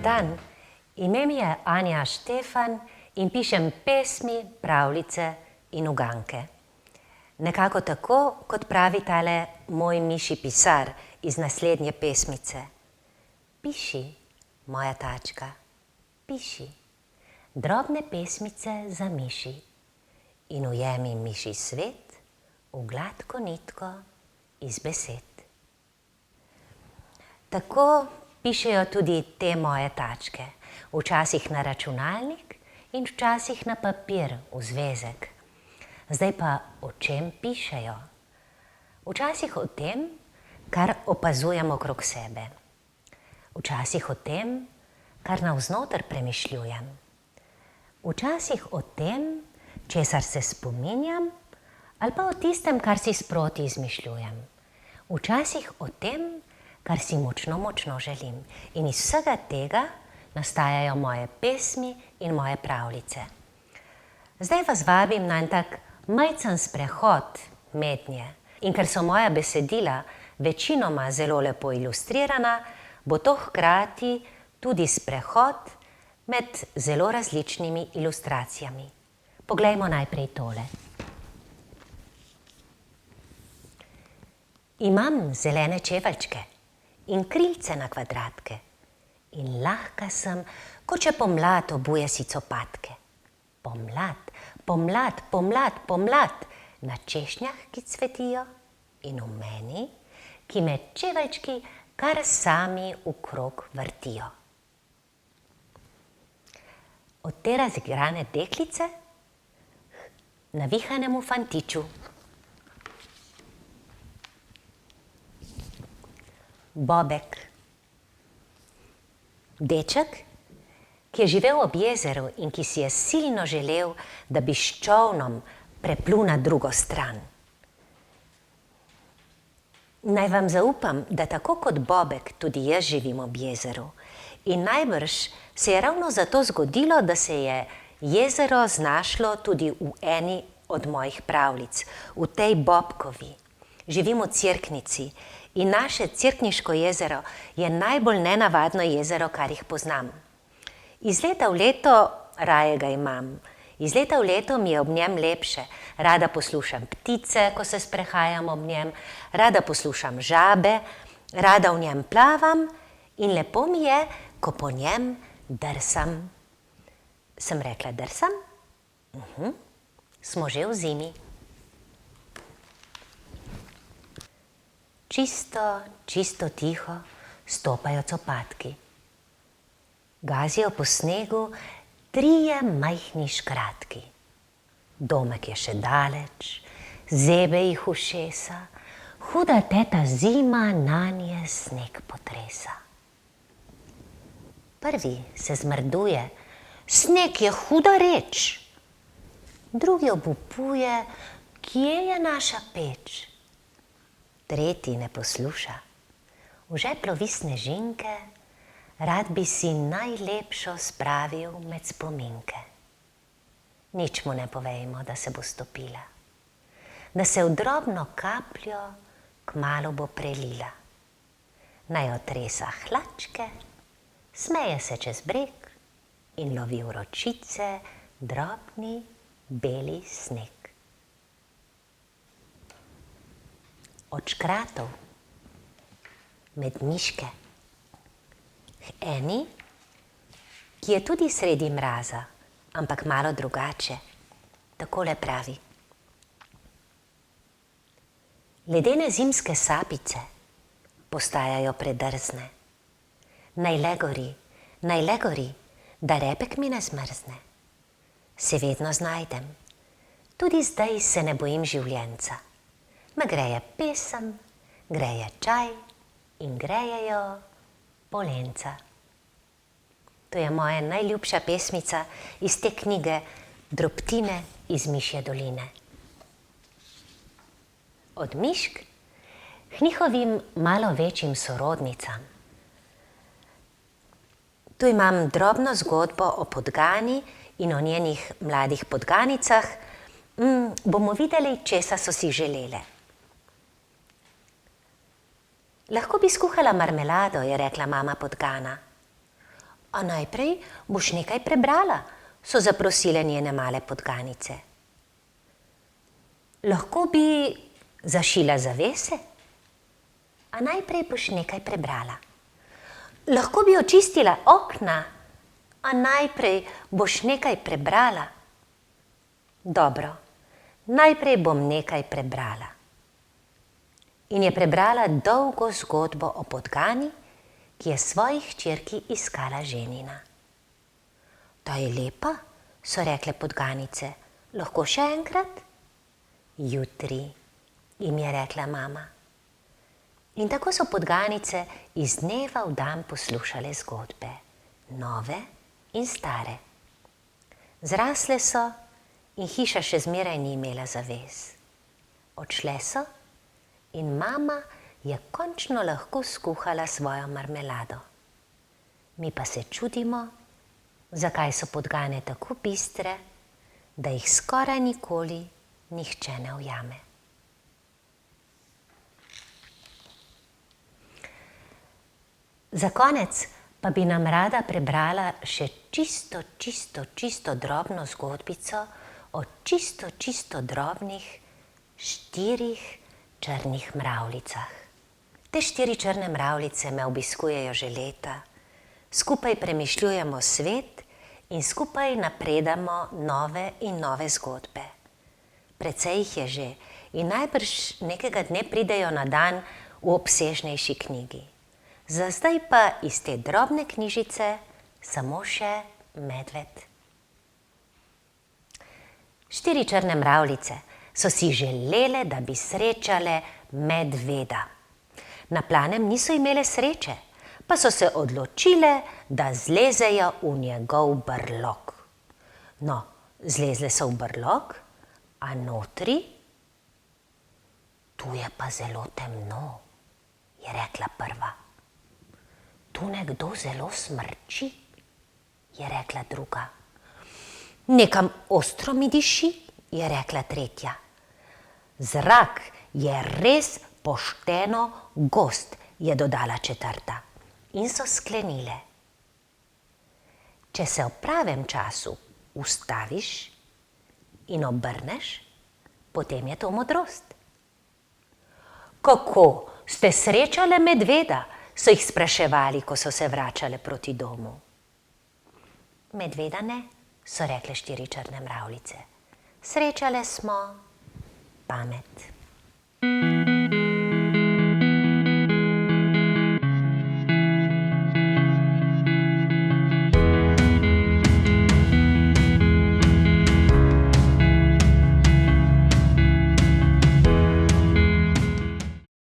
dan, ime mi je Anja Štefan in pišem pesmi, pravljice in uganke. Nekako tako, kot pravi tale moj miši pisar iz naslednje pesmice. Piši, moja tačka, piši, drobne pesmice za miši in ujemi miši svet v gladko nitko iz besed. Tako pišejo tudi te moje tačke, včasih na računalnik in včasih na papir v zvezek. Zdaj pa o čem pišejo? Včasih o tem, kar opazujem okrog sebe. Včasih o tem, kar navznoter premišljujem. Včasih o tem, česar se spominjam, ali pa o tistem, kar si sproti izmišljujem. Včasih o tem, kar si močno želim. In iz vsega tega nastajajo moje pesmi in moje pravljice. Zdaj vas vabim na en tak majcen sprehod mednje. In ker so moja besedila večinoma zelo lepo ilustrirana, bo to hkrati tudi sprehod med zelo različnimi ilustracijami. Poglejmo najprej tole. Imam zelene čeveljčke in krilce na kvadratke in lahka sem, kot če pomlad obuje si copatke. Pomlad, pomlad, pomlad, pomlad, na češnjah, ki cvetijo in v meni, ki me čeveljčki kar sami okrog vrtijo. Od te razigrane deklice navihanemu fantiču. Bobek. Deček, ki je živel ob jezeru in ki si je silno želel, da bi s čolnom preplul na drugo stran. Naj vam zaupam, da tako kot Bobek tudi jaz živim ob jezeru. In najbrž se je ravno zato zgodilo, da se je jezero znašlo tudi v eni od mojih pravljic, v tej Bobkovi. Živim v Cerknici in naše Cerkniško jezero je najbolj nenavadno jezero, kar jih poznam. Iz leta v leto raje ga imam. Iz leta v leto mi je ob njem lepše. Rada poslušam ptice, ko se sprehajam ob njem, rada poslušam žabe, rada v njem plavam in lepo mi je, ko po njem drsam. Sem rekla drsam? Smo že v zimi. Čisto tiho stopajo copatki. Gazijo po snegu trije majhni škratki. Domek je še daleč, zebe jih ušesa, huda teta zima nanje sneg potresa. Prvi se zmrduje, sneg je huda reč. Drugi obupuje, kje je naša peč. Tretji ne posluša, v žeplu vi snežinke, rad bi si najlepšo spravil med spominke. Nič mu ne povejmo, da se bo stopila, da se v drobno kapljo kmalu bo prelila. Naj otresa hlačke, smeje se čez breg in lovi v ročice drobni beli sneg. Od škratov med miške. Eni, ki je tudi sredi mraza, ampak malo drugače, takole pravi. Ledene zimske sapice postajajo predrzne. Naj le gori, da repek mi ne zmrzne. Se vedno znajdem, tudi zdaj se ne bojim življenca. Me greje pesem, greje čaj in grejejo polenca. To je moja najljubša pesmica iz te knjige Drobtine iz Mišje doline. Od mišk k njihovim malo večjim sorodnicam. Tu imam drobno zgodbo o podgani in o njenih mladih podganicah. Bomo videli, česa so si želele. Lahko bi skuhala marmelado, je rekla mama podgana. A najprej boš nekaj prebrala, so zaprosile njene male podganice. Lahko bi zašila zavese? A najprej boš nekaj prebrala. Lahko bi očistila okna? A najprej boš nekaj prebrala? Dobro, najprej bom nekaj prebrala. In je prebrala dolgo zgodbo o podgani, ki je svoji hčerki iskala ženina. Ta je lepa, so rekle podganice. Lahko še enkrat? Jutri, jim je rekla mama. In tako so podganice iz dneva v dan poslušale zgodbe, nove in stare. Zrasle so in hiša še zmeraj ni imela zaves. Odšle so in mama je končno lahko skuhala svojo marmelado. Mi pa se čudimo, zakaj so podgane tako bistre, da jih skoraj nikoli nihče ne ujame. Za konec pa bi nam rada prebrala še čisto drobno zgodbico o čisto drobnih 4 črnih mravljicah. Te 4 črne mravljice me obiskujejo že leta. Skupaj premišljujemo svet in skupaj napredamo nove in nove zgodbe. Precej jih je že in najbrž nekega dne pridejo na dan v obsežnejši knjigi. Za zdaj pa iz te drobne knjižice samo še medved. 4 črne mravljice so si želele, da bi srečale medveda. Na Planem niso imele sreče, pa so se odločile, da zlezejo v njegov brlog. No, zlezle so v brlog, a notri? Tu je pa zelo temno, je rekla prva. Tu nekdo zelo smrči, je rekla druga. Nekam ostro mi diši, je rekla tretja. Zrak je res pošteno gost, je dodala četrta. In so sklenile. Če se v pravem času ustaviš in obrneš, potem je to modrost. Kako ste srečale medveda? So jih spraševali, ko so se vračale proti domu. Medveda ne, so rekle 4 črne mravljice. Srečale smo pamet.